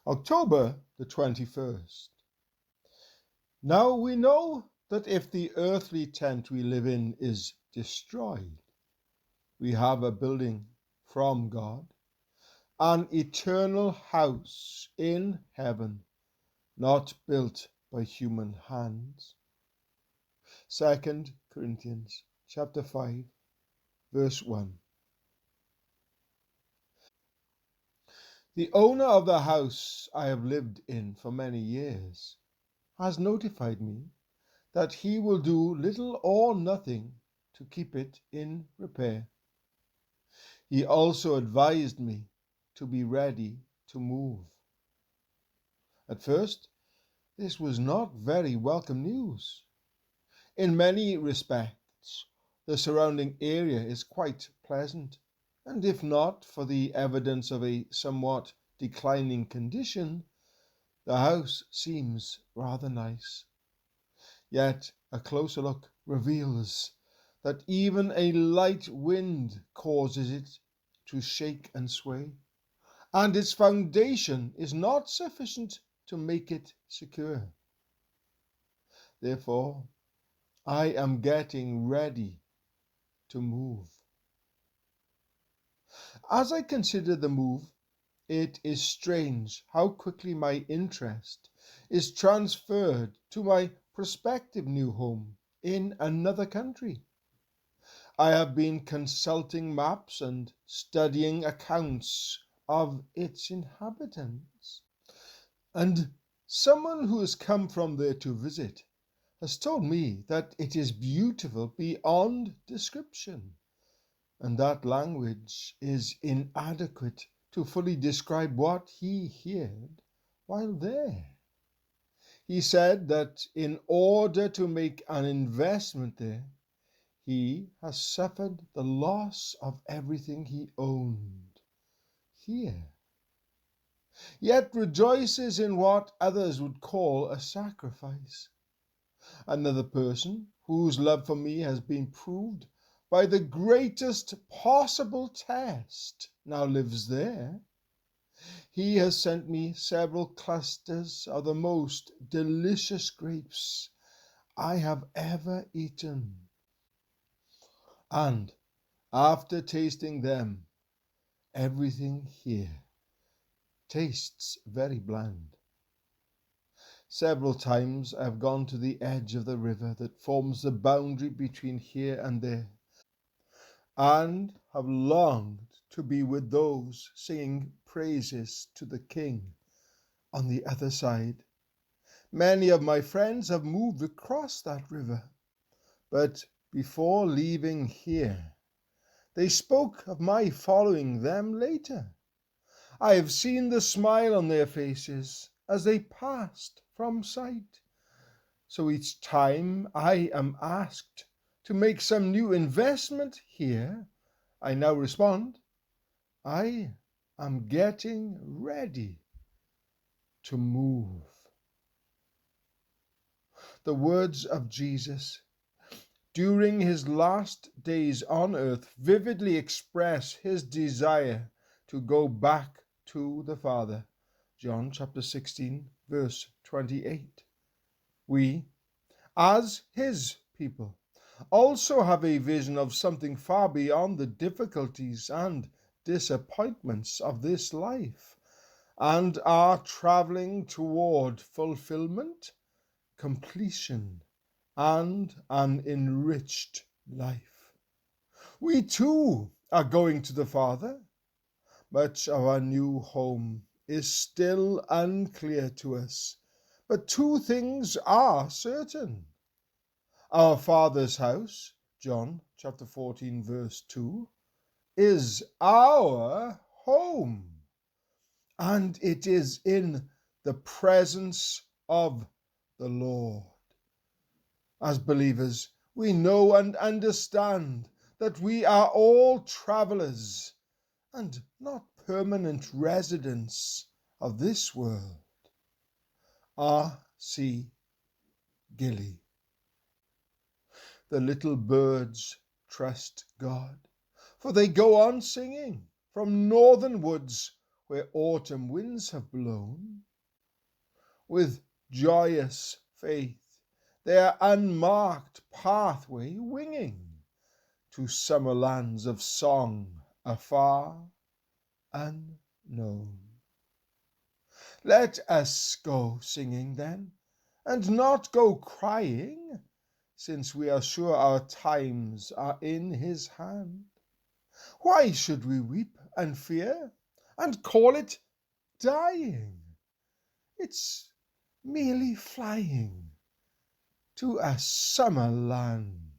October the 21st. Now we know that if the earthly tent we live in is destroyed, we have a building from God, an eternal house in heaven, not built by human hands. 2 Corinthians chapter 5, verse 1. The owner of the house I have lived in for many years has notified me that he will do little or nothing to keep it in repair. He also advised me to be ready to move. At first, this was not very welcome news. In many respects, the surrounding area is quite pleasant, and if not for the evidence of a somewhat declining condition, the house seems rather nice. Yet a closer look reveals that even a light wind causes it to shake and sway, and its foundation is not sufficient to make it secure. Therefore, I am getting ready to move. As I consider the move, it is strange how quickly my interest is transferred to my prospective new home in another country. I have been consulting maps and studying accounts of its inhabitants, and someone who has come from there to visit has told me that it is beautiful beyond description, and that language is inadequate to fully describe what he heard while there. He said that in order to make an investment there, he has suffered the loss of everything he owned here, yet rejoices in what others would call a sacrifice. Another person whose love for me has been proved by the greatest possible test now lives there. He has sent me several clusters of the most delicious grapes I have ever eaten, and after tasting them, everything here tastes very bland. Several times I have gone to the edge of the river that forms the boundary between here and there, and have longed to be with those singing praises to the King on the other side. Many of my friends have moved across that river, but before leaving here, they spoke of my following them later. I have seen the smile on their faces as they passed from sight. So each time I am asked to make some new investment here, I now respond, I am getting ready to move. The words of Jesus during his last days on earth vividly express his desire to go back to the Father. John chapter 16, verse 28. We, as his people, also have a vision of something far beyond the difficulties and disappointments of this life, and are traveling toward fulfillment, completion, and an enriched life. We too are going to the Father. Much of our new home is still unclear to us, but two things are certain. Our Father's house, John chapter 14, verse 2, is our home, and it is in the presence of the Lord. As believers, we know and understand that we are all travelers and not permanent residents of this world. R.C. Gilly. The little birds trust God, for they go on singing from northern woods where autumn winds have blown. With joyous faith, their unmarked pathway winging to summer lands of song afar unknown. Let us go singing then, and not go crying, since we are sure our times are in his hand. Why should we weep and fear and call it dying? It's merely flying to a summer land